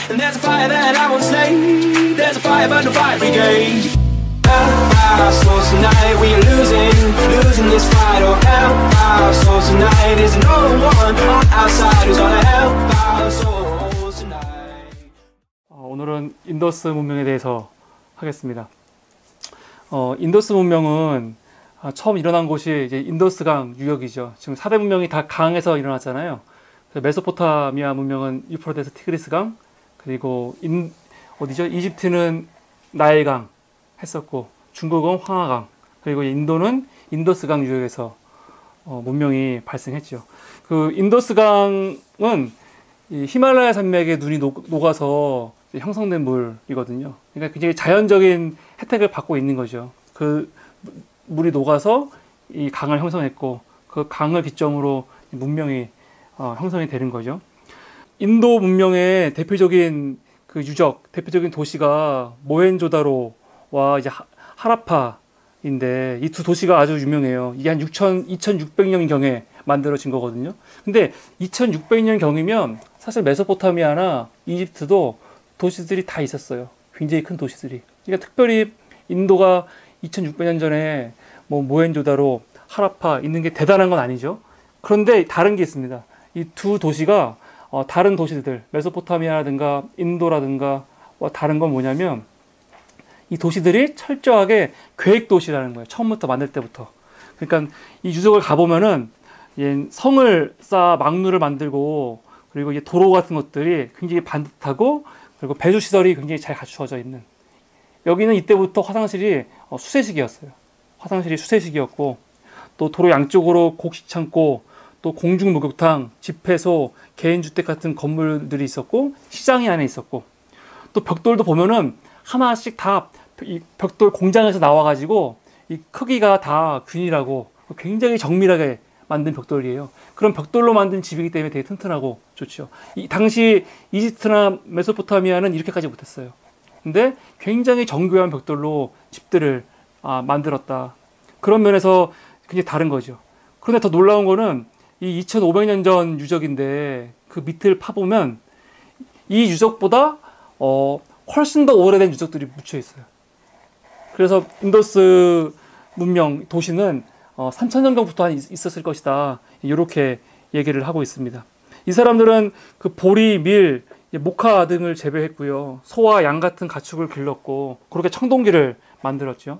And there's a fire that I won't slay. There's a fire but no fire brigade. Our souls tonight, we are losing this fight. Oh, help our souls tonight. There's no one on our side who's gonna help our souls tonight. 오늘은 인더스 문명에 대해서 하겠습니다. 인더스 문명은 처음 일어난 곳이 이제 인더스강 유역이죠. 지금 4대 문명이 다 강에서 일어났잖아요. 메소포타미아 문명은 유프라테스 티그리스강, 그리고 이집트는 나일강 했었고, 중국은 황하강, 그리고 인도는 인더스강 유역에서 문명이 발생했죠. 그 인더스강은 이 히말라야 산맥에 눈이 녹아서 형성된 물이거든요. 그러니까 굉장히 자연적인 혜택을 받고 있는 거죠. 그 물이 녹아서 이 강을 형성했고, 그 강을 기점으로 문명이 형성이 되는 거죠. 인도 문명의 대표적인 그 대표적인 도시가 모헨조다로와 이제 하라파인데, 이 두 도시가 아주 유명해요. 이게 한 2600년경에 만들어진 거거든요. 근데 2600년경이면 사실 메소포타미아나 이집트도 도시들이 다 있었어요. 굉장히 큰 도시들이. 그러니까 특별히 인도가 2600년 전에 뭐 모헨조다로, 하라파 있는 게 대단한 건 아니죠. 그런데 다른 게 있습니다. 이 두 도시가 다른 도시들, 메소포타미아라든가 인도라든가 다른 건 뭐냐면, 이 도시들이 철저하게 계획 도시라는 거예요. 처음부터 만들 때부터. 그러니까 이 유적을 가보면은 성을 쌓아 막루를 만들고, 그리고 이제 도로 같은 것들이 굉장히 반듯하고, 그리고 배수 시설이 굉장히 잘 갖추어져 있는. 여기는 이때부터 화장실이 수세식이었어요. 화장실이 수세식이었고, 또 도로 양쪽으로 곡식 창고, 또 공중 목욕탕, 집회소, 개인주택 같은 건물들이 있었고, 시장이 안에 있었고, 또 벽돌도 보면은 하나씩 다 이 벽돌 공장에서 나와가지고 이 크기가 다 균일하고 굉장히 정밀하게 만든 벽돌이에요. 그런 벽돌로 만든 집이기 때문에 되게 튼튼하고 좋죠. 이 당시 이집트나 메소포타미아는 이렇게까지 못했어요. 근데 굉장히 정교한 벽돌로 집들을 만들었다. 그런 면에서 굉장히 다른 거죠. 그런데 더 놀라운 거는 이 2500년 전 유적인데, 그 밑을 파보면 이 유적보다 훨씬 더 오래된 유적들이 묻혀 있어요. 그래서 인더스 문명 도시는 3000년경부터 있었을 것이다, 이렇게 얘기를 하고 있습니다. 이 사람들은 그 보리, 밀, 모카 등을 재배했고요. 소와 양 같은 가축을 길렀고, 그렇게 청동기를 만들었죠.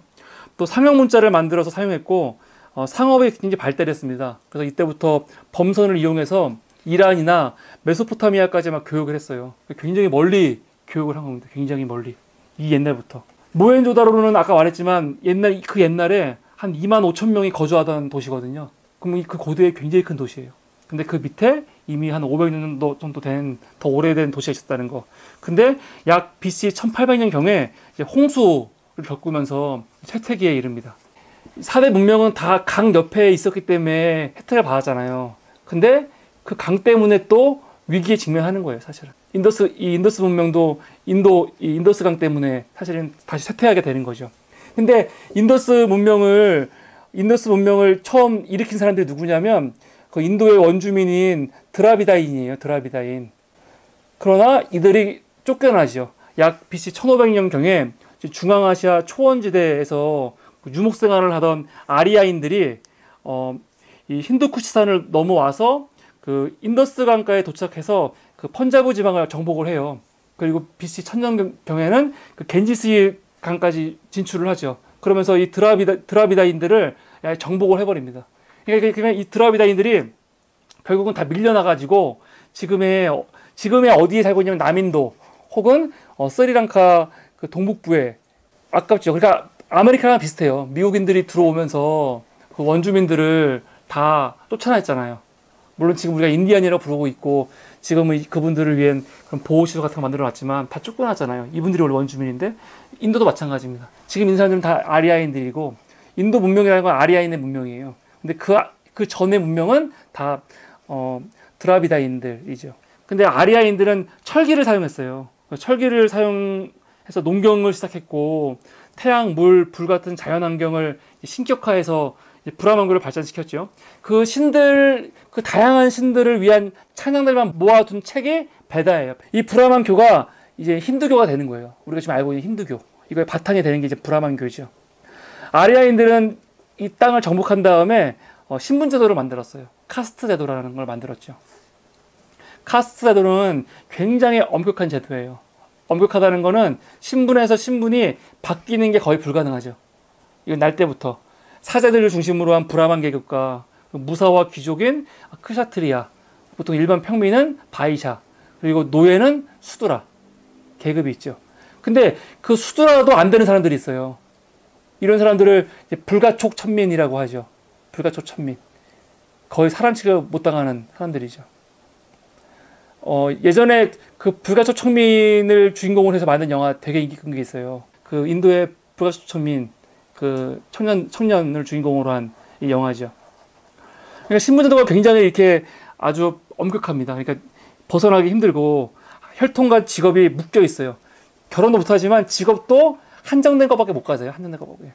또 상형문자를 만들어서 사용했고, 상업이 굉장히 발달했습니다. 그래서 이때부터 범선을 이용해서 이란이나 메소포타미아까지 막 교육을 했어요. 굉장히 멀리 교육을 한 겁니다. 굉장히 멀리. 이 옛날부터. 모헨조다로는 아까 말했지만 그 옛날에 한 25,000명이 거주하던 도시거든요. 그럼 그 고도에 굉장히 큰 도시예요. 근데 그 밑에 이미 한 500년 정도 된 더 오래된 도시가 있었다는 거. 근데 약 BC 1800년경에 홍수를 겪으면서 쇠퇴기에 이릅니다. 4대 문명은 다 강 옆에 있었기 때문에 혜택을 받았잖아요. 근데 그 강 때문에 또 위기에 직면하는 거예요, 사실은. 인더스 문명도 인더스 강 때문에 사실은 다시 쇠퇴하게 되는 거죠. 근데 인더스 문명을 처음 일으킨 사람들이 누구냐면, 그 인도의 원주민인 드라비다인이에요, 드라비다인. 그러나 이들이 쫓겨나죠. 약 BC 1500년경에 중앙아시아 초원지대에서 유목 생활을 하던 아리아인들이 이 힌두쿠시산을 넘어와서 그 인더스 강가에 도착해서 그 펀자브 지방을 정복을 해요. 그리고 BC 1000년경에는 그 겐지스 강까지 진출을 하죠. 그러면서 이 드라비다인들을 정복을 해버립니다. 그러니까 이 드라비다인들이 결국은 다 밀려나가지고 지금의 어디에 살고 있냐면 남인도 혹은 스리랑카 그 동북부에, 아깝죠. 그러니까 아메리카랑 비슷해요. 미국인들이 들어오면서 그 원주민들을 다 쫓아냈잖아요. 물론 지금 우리가 인디안이라고 부르고 있고, 지금은 그분들을 위한 그런 보호시설 같은 거 만들어놨지만 다 쫓겨났잖아요. 이분들이 원래 원주민인데, 인도도 마찬가지입니다. 지금 있는 사람들은 다 아리아인들이고, 인도 문명이라는 건 아리아인의 문명이에요. 근데 그 전의 문명은 다 드라비다인들이죠. 근데 아리아인들은 철기를 사용했어요. 철기를 사용해서 농경을 시작했고, 태양, 물, 불 같은 자연환경을 신격화해서 브라만교를 발전시켰죠. 그 다양한 신들을 위한 찬양들만 모아둔 책이 베다예요. 이 브라만교가 이제 힌두교가 되는 거예요. 우리가 지금 알고 있는 힌두교. 이거의 바탕이 되는 게 이제 브라만교죠. 아리아인들은 이 땅을 정복한 다음에 신분 제도를 만들었어요. 카스트 제도라는 걸 만들었죠. 카스트 제도는 굉장히 엄격한 제도예요. 엄격하다는 거는 신분에서 신분이 바뀌는 게 거의 불가능하죠. 이건 날 때부터 사제들을 중심으로 한 브라만 계급과 무사와 귀족인 크샤트리아, 보통 일반 평민은 바이샤, 그리고 노예는 수드라 계급이 있죠. 근데 그 수드라도 안 되는 사람들이 있어요. 이런 사람들을 이제 불가촉 천민이라고 하죠. 불가촉 천민. 거의 사람 취급 못 당하는 사람들이죠. 예전에 그 불가촉 천민을 주인공으로 해서 만든 영화 되게 인기 끈 게 있어요. 그 인도의 불가촉 천민, 그 청년을 주인공으로 한 이 영화죠. 그러니까 신분제도가 굉장히 이렇게 아주 엄격합니다. 그러니까 벗어나기 힘들고 혈통과 직업이 묶여 있어요. 결혼도 못하지만 직업도 한정된 것밖에 못 가져요. 한정된 것밖에.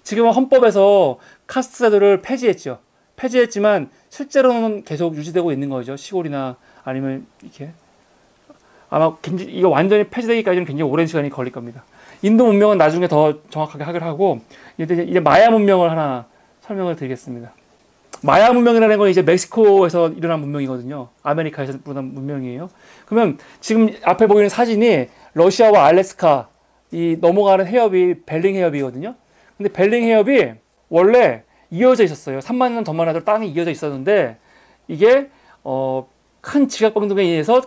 지금은 헌법에서 카스트 제도를 폐지했죠. 폐지했지만 실제로는 계속 유지되고 있는 거죠. 시골이나 아니면 이렇게. 아마 이거 완전히 폐지되기까지는 굉장히 오랜 시간이 걸릴 겁니다. 인도 문명은 나중에 더 정확하게 하기로 하고, 이제 마야 문명을 하나 설명을 드리겠습니다. 마야 문명이라는 건 이제 멕시코에서 일어난 문명이거든요. 아메리카에서 일어난 문명이에요. 그러면 지금 앞에 보이는 사진이 러시아와 알래스카 이 넘어가는 해협이 벨링 해협이거든요. 근데 벨링 해협이 원래 이어져 있었어요. 3만 년 더 하도 땅이 이어져 있었는데 이게 큰 지각변동에 의해서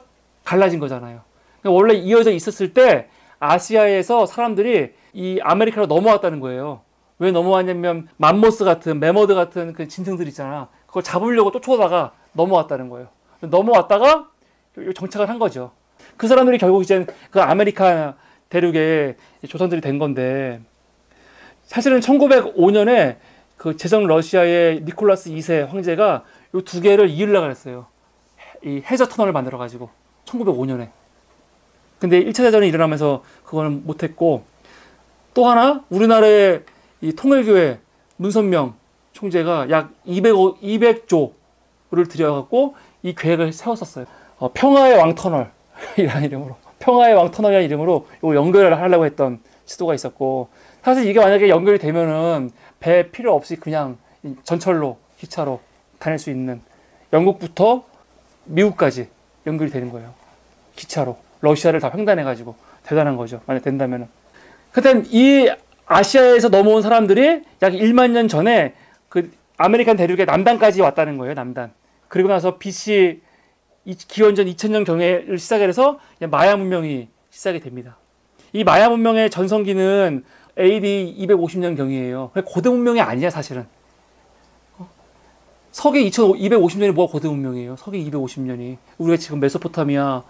갈라진 거잖아요. 그러니까 원래 이어져 있었을 때 아시아에서 사람들이 이 아메리카로 넘어왔다는 거예요. 왜 넘어왔냐면 맘모스 같은 매머드 같은 그 짐승들 있잖아. 그걸 잡으려고 쫓아오다가 넘어왔다는 거예요. 넘어왔다가 정착을 한 거죠. 그 사람들이 결국 이제 그 아메리카 대륙에 조선들이 된 건데, 사실은 1905년에 그 제정 러시아의 니콜라스 2세 황제가 이 두 개를 이으려고 했어요. 이 해저 터널을 만들어 가지고 1905년에. 근데 1차 대전이 일어나면서 그거는 못했고, 또 하나 우리나라의 이 통일교회 문선명 총재가 약 200조를 들여갖고 이 계획을 세웠었어요. 평화의 왕터널이라는 이름으로, 평화의 왕터널이라는 이름으로 이거 연결을 하려고 했던 시도가 있었고, 사실 이게 만약에 연결이 되면은 배 필요 없이 그냥 전철로, 기차로 다닐 수 있는, 영국부터 미국까지 연결이 되는 거예요. 기차로. 러시아를 다 횡단해가지고. 대단한 거죠. 만약 된다면은. 하여튼 이 아시아에서 넘어온 사람들이 약 1만 년 전에 그 아메리칸 대륙의 남단까지 왔다는 거예요. 남단. 그리고 나서 BC 기원전 2000년 경에를 시작해서 마야 문명이 시작이 됩니다. 이 마야 문명의 전성기는 AD 250년 경이에요. 고대 문명이 아니야 사실은. 서기 2250년이 뭐가 고대 문명이에요. 서기 250년이. 우리가 지금 메소포타미아,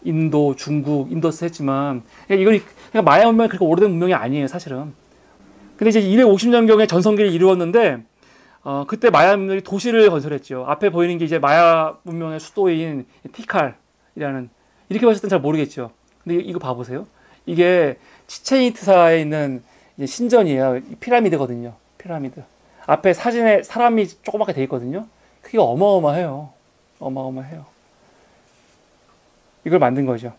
인도, 중국, 인더스 했지만, 그러니까 마야 문명이 그렇게 오래된 문명이 아니에요 사실은. 근데 이제 250년경에 전성기를 이루었는데, 그때 마야 문명이 도시를 건설했죠. 앞에 보이는 게 이제 마야 문명의 수도인 티칼이라는, 이렇게 보셨던 잘 모르겠죠. 근데 이거 봐보세요. 이게 치첸이트사에 있는 이제 신전이에요. 피라미드거든요. 피라미드. 앞에 사진에 사람이 조그맣게 돼 있거든요. 크기가 어마어마해요. 어마어마해요. 이걸 만든 거죠.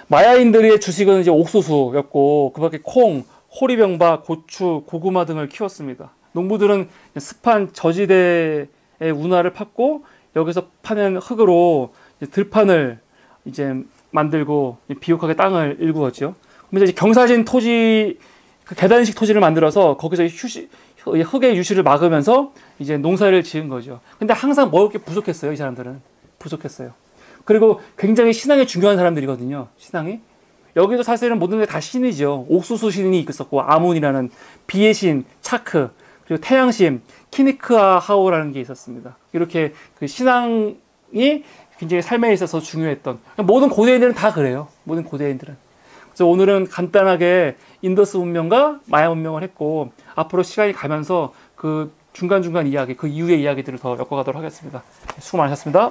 마야인들의 주식은 이제 옥수수였고, 그 밖에 콩, 호리병바, 고추, 고구마 등을 키웠습니다. 농부들은 습한 저지대의 운하를 팠고, 여기서 파낸 흙으로 이제 들판을 이제 만들고 비옥하게 땅을 일구었죠. 그러면서 이제 경사진 토지, 그 계단식 토지를 만들어서 거기서 흙의 유실을 막으면서 이제 농사를 지은 거죠. 근데 항상 먹을 게 부족했어요. 이 사람들은 부족했어요. 그리고 굉장히 신앙이 중요한 사람들이거든요. 신앙이. 여기도 사실은 모든 게 다 신이죠. 옥수수 신이 있었고, 아문이라는 비의 신, 차크, 그리고 태양신, 키니크아하오라는 게 있었습니다. 이렇게 그 신앙이 굉장히 삶에 있어서 중요했던, 모든 고대인들은 다 그래요. 모든 고대인들은. 그래서 오늘은 간단하게 인더스 문명과 마야 문명을 했고, 앞으로 시간이 가면서 그 중간중간 이야기, 그 이후의 이야기들을 더 엮어가도록 하겠습니다. 수고 많으셨습니다.